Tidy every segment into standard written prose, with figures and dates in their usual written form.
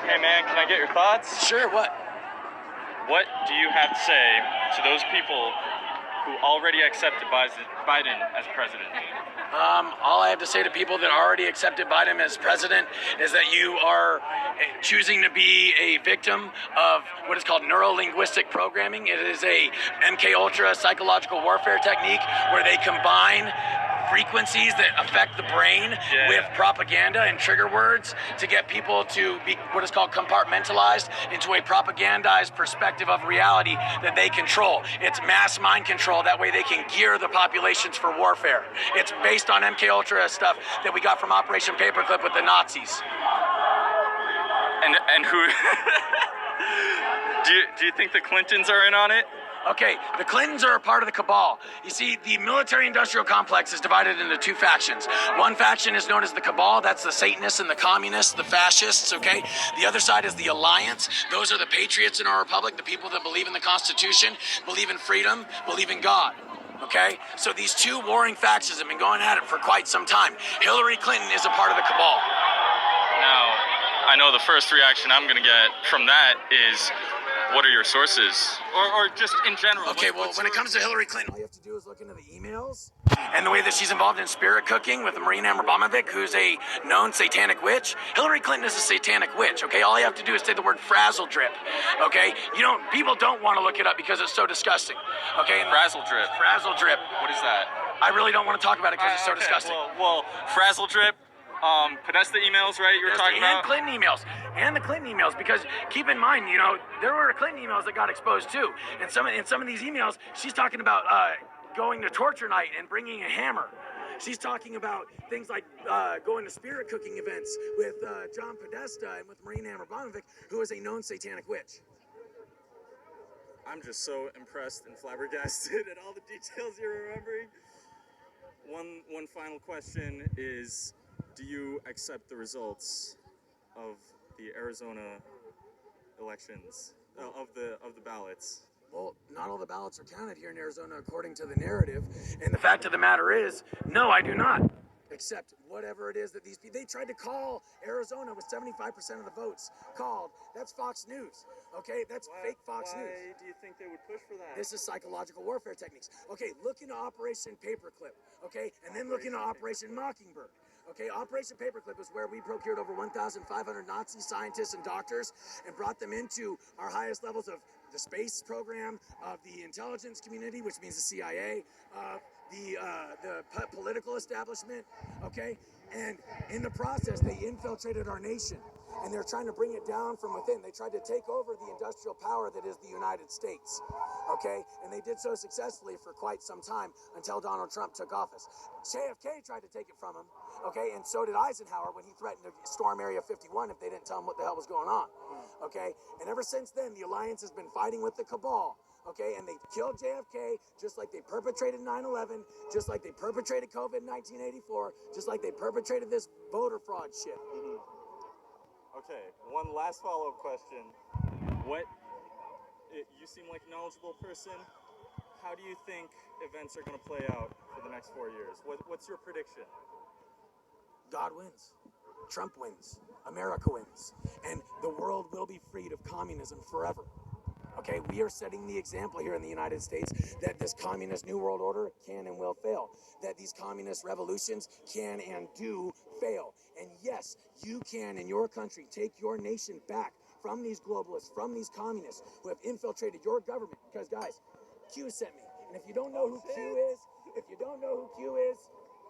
Hey man, can I get your thoughts? Sure, what? What do you have to say to those people who already accepted Biden as president? All I have to say to people that already accepted Biden as president is that you are choosing to be a victim of what is called neuro-linguistic programming. It is a MK Ultra psychological warfare technique where they combine frequencies that affect the brain with propaganda and trigger words to get people to be what is called compartmentalized into a propagandized perspective of reality that they control. It's mass mind control. That way they can gear the populations for warfare. It's based on MK Ultra stuff that we got from Operation Paperclip with the Nazis. And who do you think the Clintons are in on it? Okay, the Clintons are a part of the cabal. You see, the military-industrial complex is divided into two factions. One faction is known as the cabal. That's the Satanists and the communists, the fascists, okay? The other side is the alliance. Those are the patriots in our republic, the people that believe in the Constitution, believe in freedom, believe in God. Okay? So these two warring factions have been going at it for quite some time. Hillary Clinton is a part of the cabal. Now, I know the first reaction I'm going to get from that is, what are your sources? Or just in general. Okay, well, when it comes to Hillary Clinton, all you have to do is look into the emails and the way that she's involved in spirit cooking with Marina Abramovic, who's a known satanic witch. Hillary Clinton is a satanic witch, okay? All you have to do is say the word frazzle drip, okay? People don't want to look it up because it's so disgusting, okay? Frazzle drip. Frazzle drip. What is that? I really don't want to talk about it because it's so disgusting. Well, frazzle drip. Podesta emails, right? You were talking about? And Clinton emails. And the Clinton emails, because keep in mind, there were Clinton emails that got exposed too. And in some of these emails, she's talking about going to torture night and bringing a hammer. She's talking about things like going to spirit cooking events with John Podesta and with Marina Abramovic, who is a known satanic witch. I'm just so impressed and flabbergasted at all the details you're remembering. One final question is, do you accept the results of the Arizona elections, of the ballots? Well, not all the ballots are counted here in Arizona according to the narrative. And the fact of the matter is, no, I do not accept whatever it is that these people, they tried to call Arizona with 75% of the votes called. That's Fox News, okay? That's fake Fox News. Why do you think they would push for that? This is psychological warfare techniques. Okay, look into Operation Paperclip, okay? And then look into Operation Mockingbird. Okay, Operation Paperclip is where we procured over 1,500 Nazi scientists and doctors and brought them into our highest levels of the space program, of the intelligence community, which means the CIA, the political establishment, okay? And in the process, they infiltrated our nation, and they're trying to bring it down from within. They tried to take over the industrial power that is the United States, okay? And they did so successfully for quite some time until Donald Trump took office. JFK tried to take it from him, okay? And so did Eisenhower when he threatened to storm Area 51 if they didn't tell him what the hell was going on, okay? And ever since then, the alliance has been fighting with the cabal, okay? And they killed JFK just like they perpetrated 9/11, just like they perpetrated COVID in 1984, just like they perpetrated this voter fraud shit. Okay, one last follow-up question. You seem like a knowledgeable person. How do you think events are going to play out for the next 4 years? What's your prediction? God wins. Trump wins. America wins. And the world will be freed of communism forever. Okay, we are setting the example here in the United States that this communist New World Order can and will fail. That these communist revolutions can and do fail. And yes, you can in your country take your nation back from these globalists, from these communists who have infiltrated your government. Because guys, Q sent me. And if you don't know who Q is,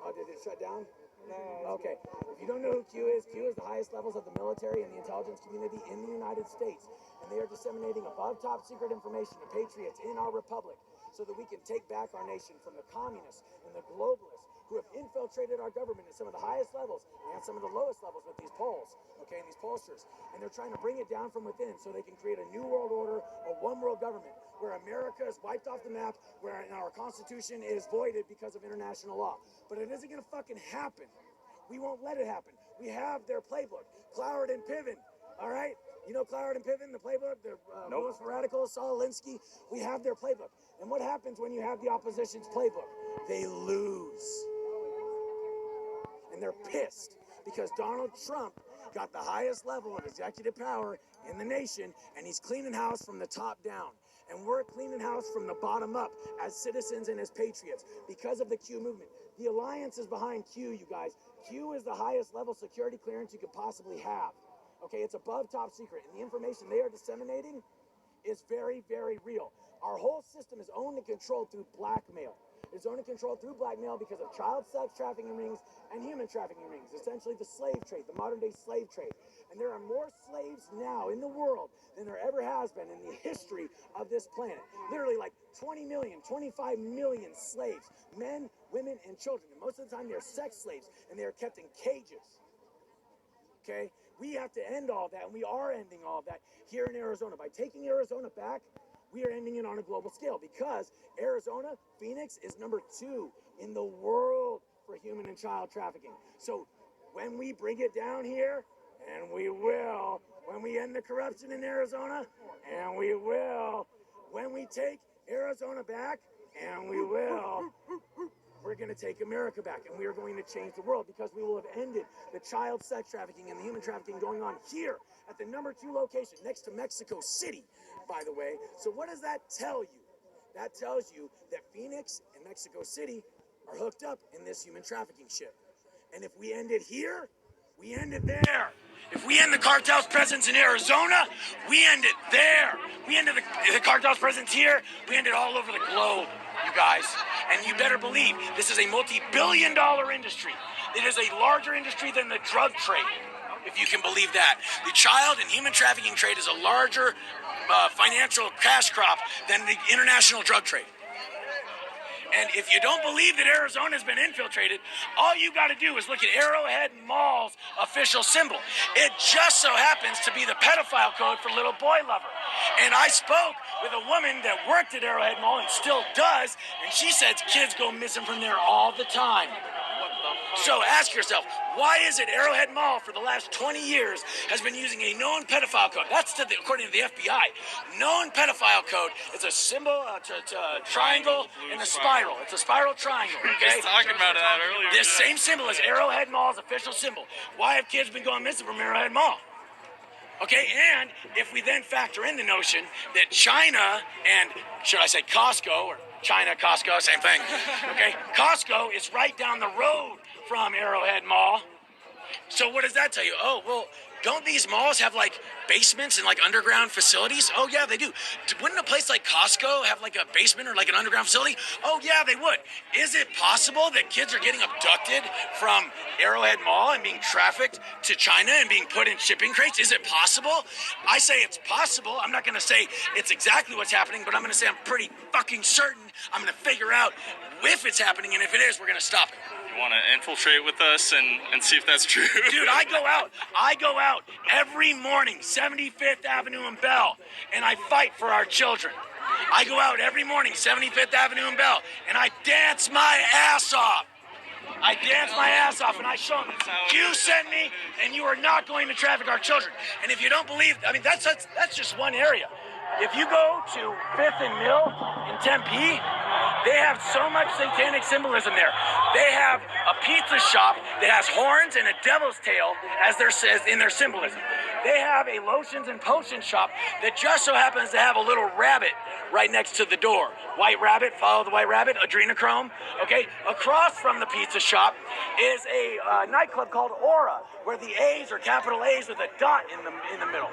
oh, did it shut down? No. Okay. If you don't know who Q is the highest levels of the military and the intelligence community in the United States. And they are disseminating above top secret information to patriots in our republic so that we can take back our nation from the communists and the globalists who have infiltrated our government at some of the highest levels and some of the lowest levels with these polls, okay, and these pollsters. And they're trying to bring it down from within so they can create a new world order, a one world government where America is wiped off the map, where our Constitution is voided because of international law. But it isn't going to fucking happen. We won't let it happen. We have their playbook. Cloward and Piven, all right? You know Cloward and Piven, the playbook, the most radical, Saul Alinsky? We have their playbook. And what happens when you have the opposition's playbook? They lose. And they're pissed because Donald Trump got the highest level of executive power in the nation, and he's cleaning house from the top down. And we're cleaning house from the bottom up as citizens and as patriots because of the Q movement. The alliance is behind Q, you guys. Q is the highest level security clearance you could possibly have. Okay, it's above top secret, and the information they are disseminating is very, very real. Our whole system is owned and controlled through blackmail. It's owned and controlled through blackmail because of child sex trafficking rings and human trafficking rings, essentially the slave trade, the modern day slave trade. And there are more slaves now in the world than there ever has been in the history of this planet. Literally like 20 million, 25 million slaves, men, women, and children. And most of the time they're sex slaves and they are kept in cages. Okay? We have to end all that, and we are ending all that here in Arizona. By taking Arizona back, we are ending it on a global scale because Arizona, Phoenix, is number 2 in the world for human and child trafficking. So when we bring it down here, and we will, when we end the corruption in Arizona, and we will, when we take Arizona back, and we will, we're going to take America back, and we are going to change the world because we will have ended the child sex trafficking and the human trafficking going on here at the number 2 location next to Mexico City, by the way. So what does that tell you? That tells you that Phoenix and Mexico City are hooked up in this human trafficking shit. And if we end it here, we end it there. If we end the cartel's presence in Arizona, we end it there. We end the cartel's presence here, we end it all over the globe, you guys. And you better believe this is a multi-billion-dollar industry. It is a larger industry than the drug trade, if you can believe that. The child and human trafficking trade is a larger financial cash crop than the international drug trade. And if you don't believe that Arizona's been infiltrated, all you got to do is look at Arrowhead Mall's official symbol. It just so happens to be the pedophile code for Little Boy Lover. And I spoke with a woman that worked at Arrowhead Mall and still does, and she says kids go missing from there all the time. So ask yourself, why is it Arrowhead Mall for the last 20 years has been using a known pedophile code? That's according to the FBI. Known pedophile code is a symbol, a triangle, and a spiral. It's a spiral triangle. Okay? We were just talking about that earlier. This same symbol is Arrowhead Mall's official symbol. Why have kids been going missing from Arrowhead Mall? Okay, and if we then factor in the notion that China and, should I say Costco, or China, Costco, same thing. Okay, Costco is right down the road from Arrowhead Mall. So what does that tell you? Oh, well, don't these malls have like basements and like underground facilities? Oh yeah, they do. Wouldn't a place like Costco have like a basement or like an underground facility? Oh yeah, they would. Is it possible that kids are getting abducted from Arrowhead Mall and being trafficked to China and being put in shipping crates? Is it possible? I say it's possible. I'm not going to say it's exactly what's happening, but I'm going to say I'm pretty fucking certain. I'm going to figure out if it's happening, and if it is, we're going to stop it. Want to infiltrate with us and see if that's true? Dude, I go out every morning, 75th Avenue and Bell, and I fight for our children. I go out every morning, 75th Avenue and Bell, and I dance my ass off. And I show them, you sent me, and you are not going to traffic our children. And if you don't believe, I mean, that's just one area. If you go to 5th and Mill in Tempe, they have so much satanic symbolism there. They have a pizza shop that has horns and a devil's tail as in their symbolism. They have a lotions and potion shop that just so happens to have a little rabbit right next to the door. White rabbit, follow the white rabbit, adrenochrome. Okay, across from the pizza shop is a nightclub called Aura, where the A's are capital A's with a dot in the middle.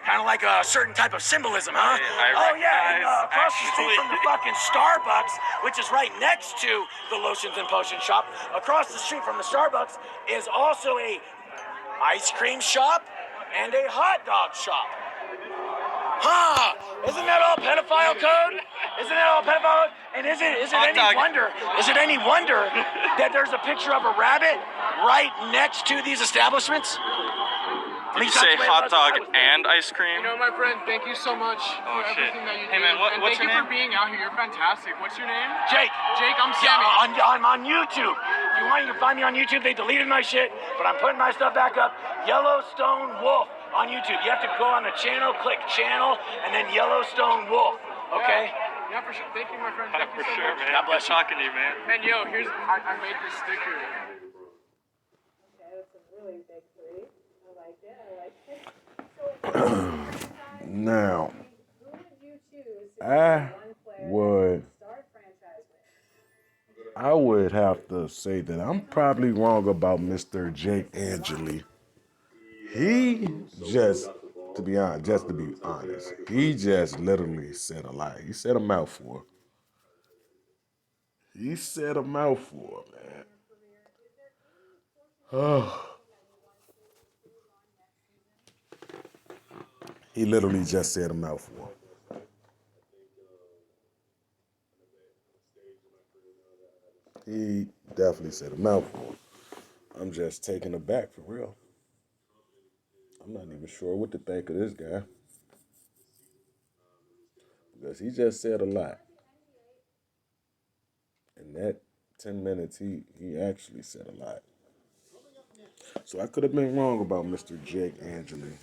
Kind of like a certain type of symbolism, huh? And across the street from the fucking Starbucks, which is right next to the lotions and potion shop, across the street from the Starbucks is also a ice cream shop and a hot dog shop. Huh? Isn't that all pedophile code? And is it any wonder that there's a picture of a rabbit right next to these establishments? Did you say hot dog and ice cream? You know, my friend, thank you so much for everything that you do. Hey man, what's your name? Thank you for being out here. You're fantastic. What's your name? Jake. Jake, I'm Sammy. I'm on YouTube. If you want, you can find me on YouTube. They deleted my shit, but I'm putting my stuff back up. Yellowstone Wolf on YouTube. You have to go on the channel, click channel, and then Yellowstone Wolf. Okay? Yeah, for sure. Thank you, my friend. Thank you For so sure, much. man. God bless Good talking to you, man. And yo, I made this sticker. Okay, that's a really big 3. I like Now, I would I would have to say that I'm probably wrong about Mr. Jake Angeli. He just, just to be honest, he just literally said a lie. He said a mouthful. He said a mouthful, man. Oh. He literally just said a mouthful. He definitely said a mouthful. I'm just taken aback for real. I'm not even sure what to think of this guy. Because he just said a lot. In that 10 minutes, he actually said a lot. So I could have been wrong about Mr. Jake Angeli.